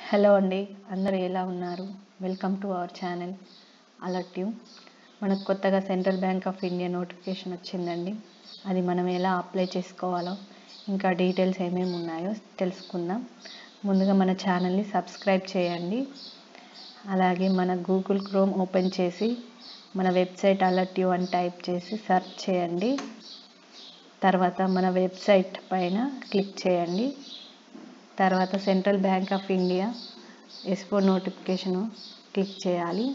Hello అండి, అందరూ ఎలా ఉన్నారు? Welcome to our channel alert you. మనకు కొత్తగా central bank of India notification వచ్చిందండి. అది మనం ఎలా అప్లై చేసుకోవాలో ఇంకా డీటెయిల్స్ ఏమేమి ఉన్నాయో తెలుసుకుందాం. ముందుగా మన ఛానల్ని సబ్స్క్రైబ్ చేయండి. అలాగే మన గూగుల్ క్రోమ్ ఓపెన్ చేసి మన వెబ్సైట్ అలర్ట్ యూ అని టైప్ చేసి సెర్చ్ చేయండి. తర్వాత మన వెబ్సైట్ పైన క్లిక్ చేయండి. తర్వాత central bank of India S4 notification click చేయాలి.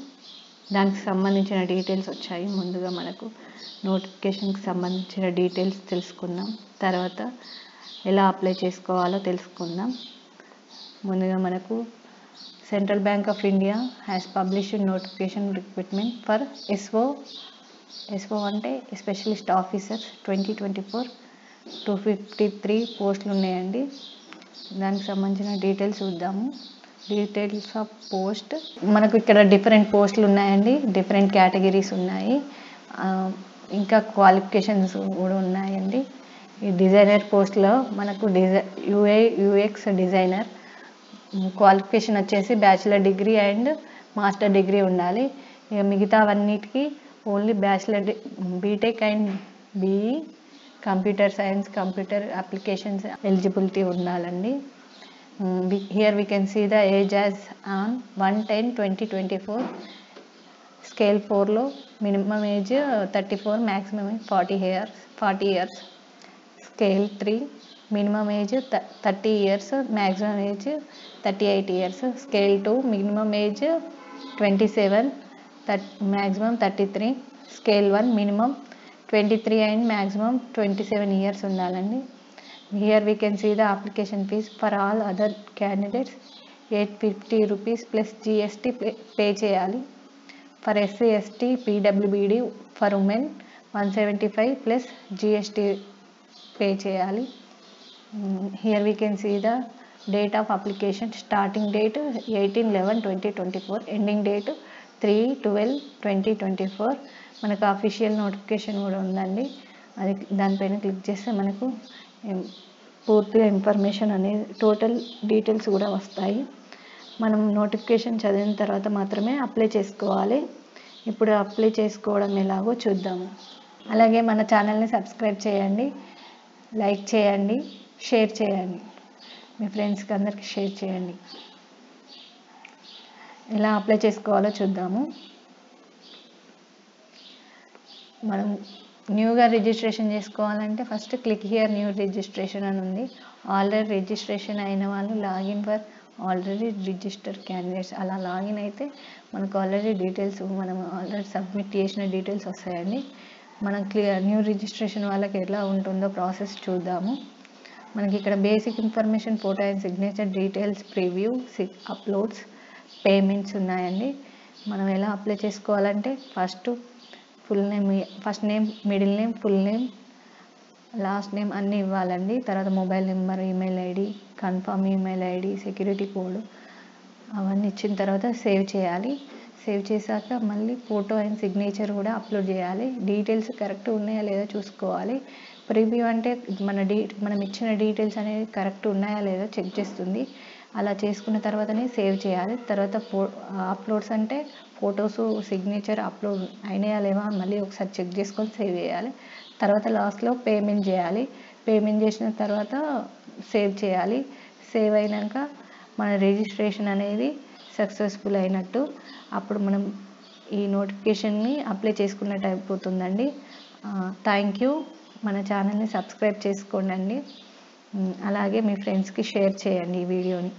దానికి సంబంధించిన డీటెయిల్స్ వచ్చాయి. ముందుగా మనకు నోటిఫికేషన్కి సంబంధించిన డీటెయిల్స్ తెలుసుకుందాం. తర్వాత ఎలా అప్లై చేసుకోవాలో తెలుసుకుందాం. ముందుగా మనకు central bank of India has published notification recruitment for SO అంటే స్పెషలిస్ట్ ఆఫీసర్స్ 2024 253 పోస్టులు ఉన్నాయండి. దానికి సంబంధించిన డీటెయిల్స్ చూద్దాము. డీటెయిల్స్ ఆఫ్ పోస్ట్ మనకు ఇక్కడ డిఫరెంట్ పోస్టులు ఉన్నాయండి. డిఫరెంట్ కేటగిరీస్ ఉన్నాయి. ఇంకా క్వాలిఫికేషన్స్ కూడా ఉన్నాయండి. ఈ డిజైనర్ పోస్ట్లో మనకు యూఎక్స్ డిజైనర్ క్వాలిఫికేషన్ వచ్చేసి bachelor degree and master degree ఉండాలి. ఇక మిగతావన్నిటికీ only bachelor BTech and BE computer science computer applications eligibility ఉండాలండి. Here we can see the age as on 1/10/2024. Scale 4లో minimum age 34, maximum age 40 years. Scale 3 minimum age 30 years, maximum age 38 years. Scale 2 minimum age 27, maximum 33. Scale 1 minimum 23 and maximum 27 years ఉండాలండి. Here we can see the application fees for all other candidates 850 rupees plus GST pay చేయాలి. For SC ST PWBD for women 175 plus GST pay చేయాలి. Here we can see the date of application. Starting date 18/11/2024, ending date 3/12/2024. మనకు official notification కూడా ఉందండి. అది దానిపైన click చేస్తే మనకు పూర్తిగా ఇన్ఫర్మేషన్ అనేది టోటల్ డీటెయిల్స్ కూడా వస్తాయి. మనం నోటిఫికేషన్ చదివిన తర్వాత మాత్రమే అప్లై చేసుకోవాలి. ఇప్పుడు అప్లై చేసుకోవడం ఎలాగో చూద్దాము. అలాగే మన ఛానల్ని సబ్స్క్రైబ్ చేయండి, లైక్ చేయండి, షేర్ చేయండి. మీ ఫ్రెండ్స్కి అందరికీ షేర్ చేయండి. ఎలా అప్లై చేసుకోవాలో చూద్దాము. మనం న్యూగా రిజిస్ట్రేషన్ చేసుకోవాలంటే first click here new registration అని ఉంది. ఆల్రెడీ రిజిస్ట్రేషన్ అయిన వాళ్ళు login for already register candidates అలా లాగిన్ అయితే మనకు ఆల్రెడీ డీటెయిల్స్ మనం ఆల్రెడీ సబ్మిట్ చేసిన డీటెయిల్స్ వస్తాయండి. మనం న్యూ రిజిస్ట్రేషన్ వాళ్ళకి ఎలా ఉంటుందో ప్రాసెస్ చూద్దాము. మనకి ఇక్కడ basic information, photo and signature, details, preview, uploads, payments ఉన్నాయండి. మనం ఎలా అప్లై చేసుకోవాలంటే first first name, middle name, full name, last name అన్నీ ఇవ్వాలండి. తర్వాత mobile number, email ID, confirm email ID, security code అవన్నీ ఇచ్చిన తర్వాత సేవ్ చేయాలి. సేవ్ చేశాక మళ్ళీ ఫోటో అండ్ సిగ్నేచర్ కూడా అప్లోడ్ చేయాలి. డీటెయిల్స్ కరెక్ట్ ఉన్నాయా లేదా చూసుకోవాలి. ప్రివ్యూ అంటే మనం ఇచ్చిన డీటెయిల్స్ అనేవి కరెక్ట్ ఉన్నాయా లేదా చెక్ చేస్తుంది. అలా చేసుకున్న తర్వాతనే సేవ్ చేయాలి. తర్వాత అప్లోడ్స్ అంటే ఫొటోస్, సిగ్నేచర్ అప్లోడ్ అయినాయా లేవా మళ్ళీ ఒకసారి చెక్ చేసుకొని సేవ్ చేయాలి. తర్వాత లాస్ట్లో పేమెంట్ చేయాలి. పేమెంట్ చేసిన తర్వాత సేవ్ చేయాలి. సేవ్ అయినాక మన రిజిస్ట్రేషన్ అనేది సక్సెస్ఫుల్ అయినట్టు. అప్పుడు మనం ఈ నోటిఫికేషన్ని అప్లై చేసుకున్నట్టు అయిపోతుందండి. Thank you. మన ఛానల్ని సబ్స్క్రైబ్ చేసుకోండి. అలాగే మీ ఫ్రెండ్స్కి షేర్ చేయండి ఈ వీడియోని.